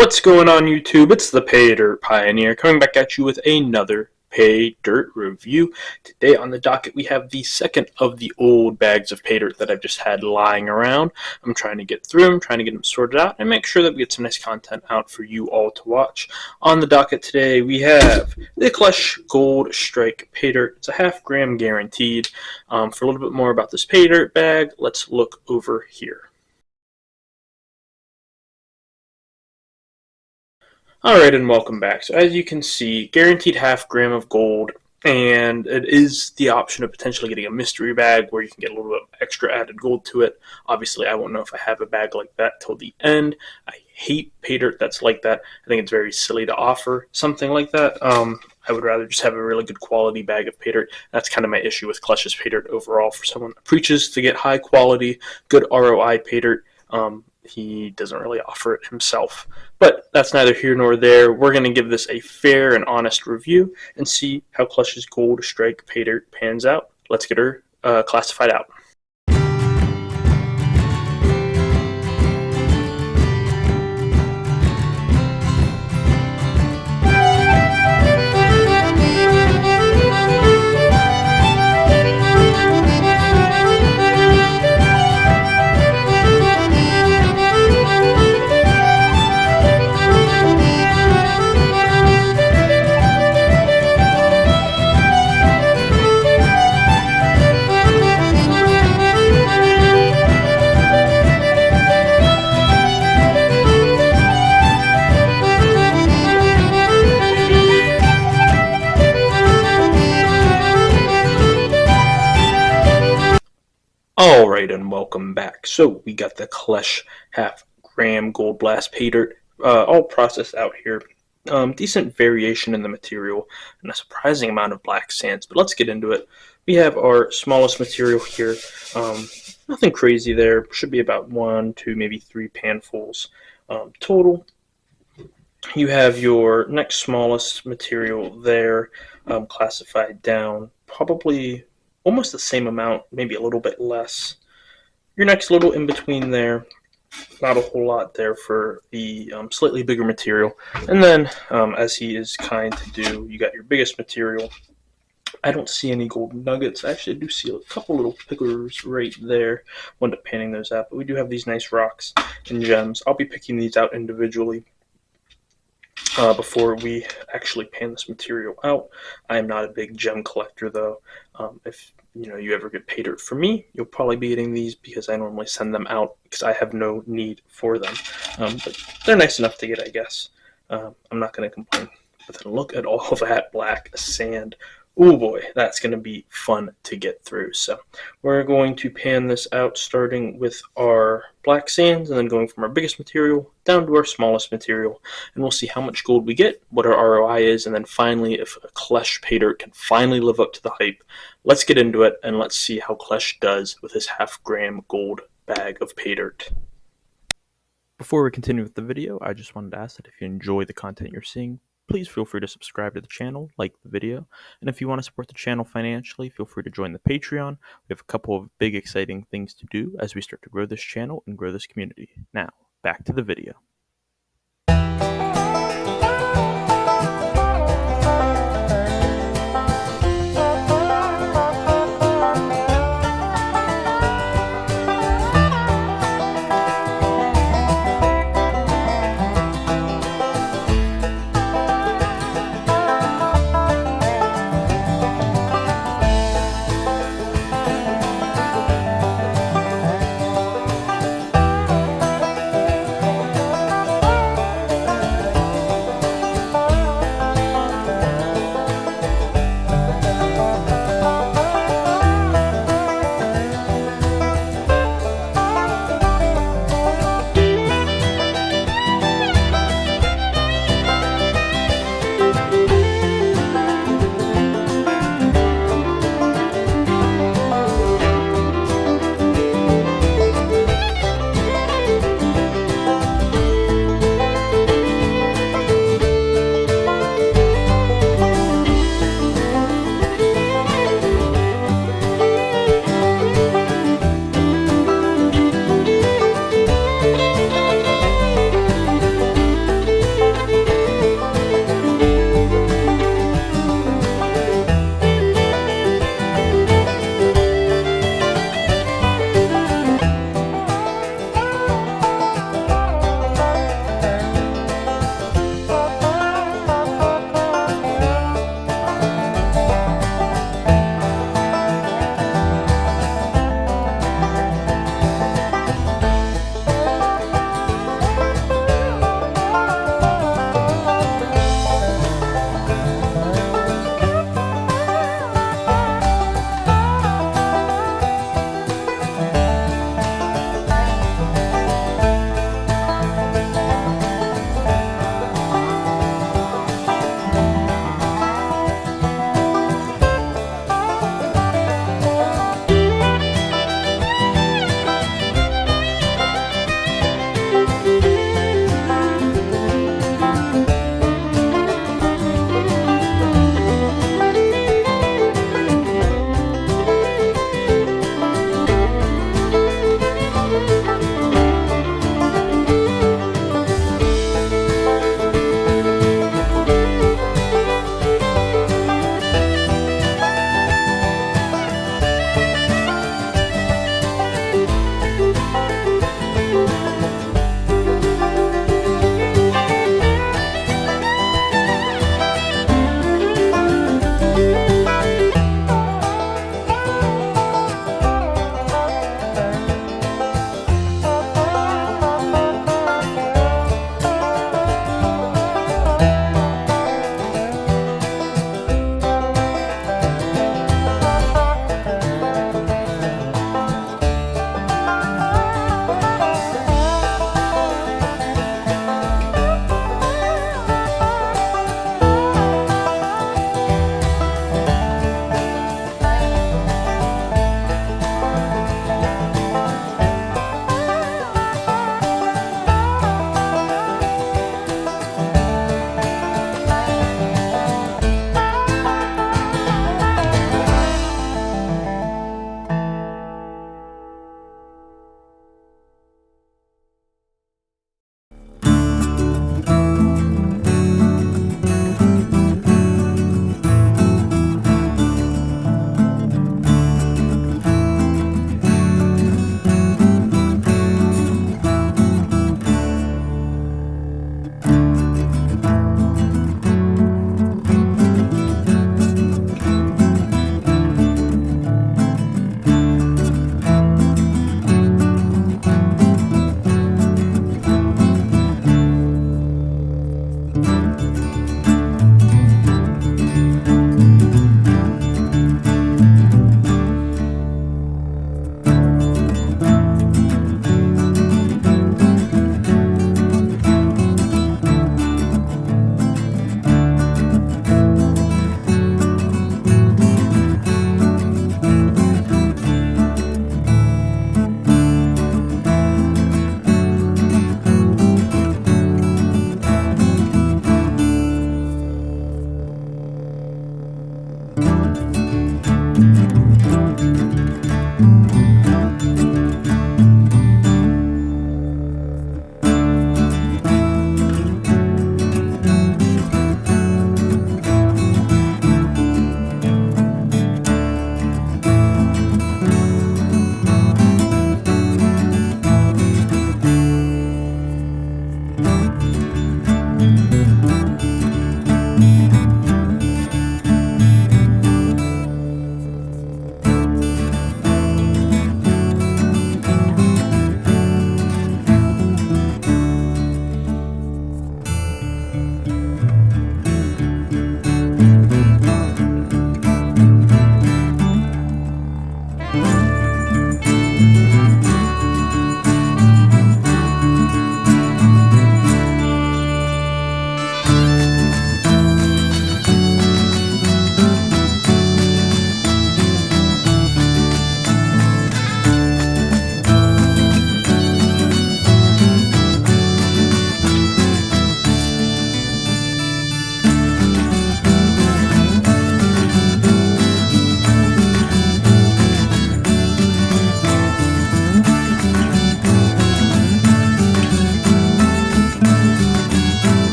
What's going on, YouTube? It's the Paydirt Pioneer coming back at you with another Paydirt review. Today on the docket we have the second of the old bags of Paydirt that I've just had lying around. I'm trying to get through them, trying to get them sorted out, and make sure that we get some nice content out for you all to watch. On the docket today we have the Klesh Gold Strike Paydirt. It's a half-gram guaranteed. For a little bit more about this Paydirt bag, let's look over here. Alright, and welcome back. So as you can see, guaranteed half gram of gold, and it is the option of potentially getting a mystery bag where you can get a little bit of extra added gold to it. Obviously, I won't know if I have a bag like that till the end. I hate Paydirt that's like that. I think it's very silly to offer something like that. I would rather just have a really good quality bag of Paydirt. That's kind of my issue with Klesh's Paydirt overall. For someone that preaches to get high quality, good ROI Paydirt, he doesn't really offer it himself. But that's neither here nor there. We're going to give this a fair and honest review and see how Klesh's Gold Strike Paydirt pans out. Let's get her classified out. Alright, and welcome back. So we got the Klesh half gram Gold Blast Paydirt all processed out here. Decent variation in the material and a surprising amount of black sands, but let's get into it. We have our smallest material here. Nothing crazy there. Should be about 1, 2, maybe 3 panfuls total. You have your next smallest material there, classified down probably almost the same amount, maybe a little bit less. Your next little in between there, not a whole lot there for the slightly bigger material. And then, as he is kind to do, you got your biggest material. I don't see any gold nuggets. Actually, I do see a couple little pickers right there. I'll end up panning those out, but we do have these nice rocks and gems. I'll be picking these out individually before we actually pan this material out. I am not a big gem collector, though. If you ever get Paydirt from me, you'll probably be getting these because I normally send them out because I have no need for them. But they're nice enough to get, I guess. I'm not going to complain. But then look at all of that black sand. Oh boy, that's going to be fun to get through. So we're going to pan this out starting with our black sands and then going from our biggest material down to our smallest material. And we'll see how much gold we get, what our ROI is, and then finally if a Klesh Paydirt can finally live up to the hype. Let's get into it and let's see how Klesh does with his half-gram gold bag of Paydirt. Before we continue with the video, I just wanted to ask that if you enjoy the content you're seeing, please feel free to subscribe to the channel, like the video, and if you want to support the channel financially, feel free to join the Patreon. We have a couple of big exciting things to do as we start to grow this channel and grow this community. Now, back to the video.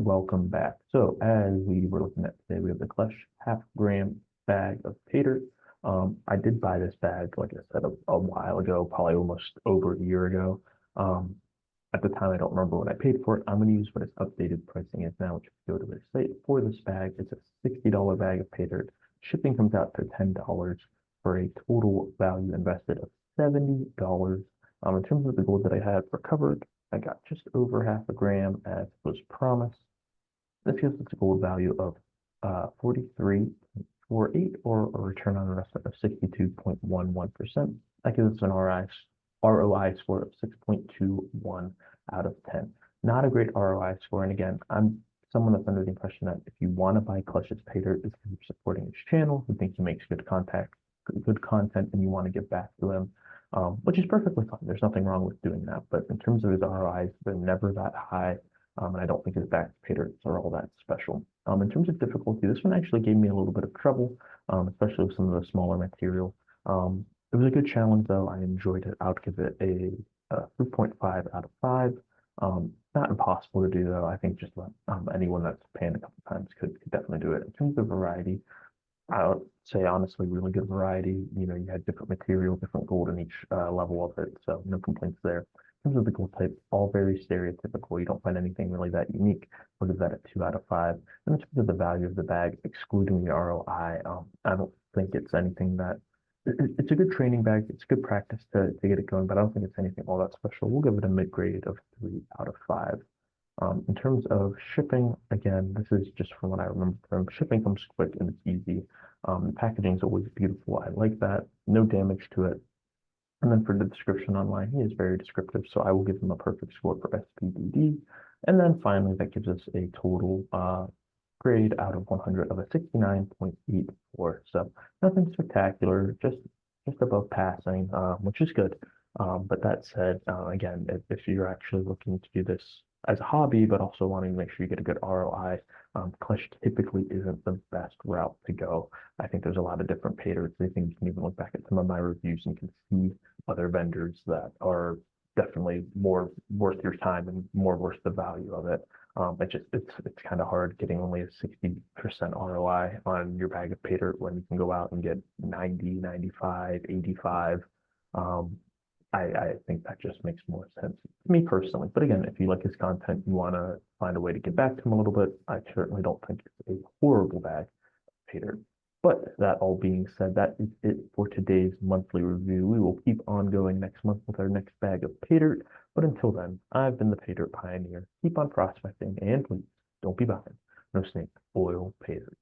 welcome back. So as we were looking at today, we have the Klesh half-gram bag of Paydirt. I did buy this bag, like I said, a while ago, probably almost over a year ago. Um, at the time, I don't remember what I paid for it. I'm going to use what its updated pricing is now, which if you go to their site for this bag, it's a $60 bag of Paydirt. Shipping comes out to $10 for a total value invested of $70. In terms of the gold that I had recovered, I got just over half a gram as was promised. This gives us a gold value of 43.48 or a return on investment of 62.11%. That gives us an ROI score of 6.21 out of 10. Not a great ROI score. And again, I'm someone that's under the impression that if you want to buy Klesh's Paydirt, it's because you're supporting his channel, you think he makes good content, and you want to give back to him, which is perfectly fine. There's nothing wrong with doing that. But in terms of his ROIs, they're never that high. And I don't think his back Paydyrts are all that special. In terms of difficulty, this one actually gave me a little bit of trouble, especially with some of the smaller material. It was a good challenge, though. I enjoyed it. I would give it a 3.5 out of 5. Not impossible to do, though. I think just anyone that's paying a couple times could definitely do it. In terms of variety, I would say honestly, really good variety. You know, you had different material, different gold in each level of it, so no complaints there. In terms of the gold type, all very stereotypical. You don't find anything really that unique. I'll give that a 2 out of 5. And in terms of the value of the bag, excluding the ROI, I don't think it's anything that it's a good training bag. It's good practice to get it going, but I don't think it's anything all that special. We'll give it a mid grade of 3 out of 5. In terms of shipping, again, this is just from what I remember from shipping comes quick and it's easy. Packaging is always beautiful. I like that. No damage to it. And then for the description online, he is very descriptive, so I will give him a perfect score for SPDD. And then finally, that gives us a total grade out of 100 of a 69.84. So nothing spectacular, just above passing, which is good. But that said, again, if you're actually looking to do this as a hobby, but also wanting to make sure you get a good ROI, Klesh typically isn't the best route to go. I think there's a lot of different Paydyrts. I think you can even look back at some of my reviews and you can see other vendors that are definitely more worth your time and more worth the value of it. It's kind of hard getting only a 60% ROI on your bag of Paydirt when you can go out and get 90, 95, 85. I think that just makes more sense to me personally. But again, if you like his content, you want to find a way to get back to him a little bit, I certainly don't think it's a horrible bag of Paydirt. But that all being said, that is it for today's monthly review. We will keep on going next month with our next bag of Paydirt. But until then, I've been the Paydirt Pioneer. Keep on prospecting and please don't be buying no snake oil Paydirt.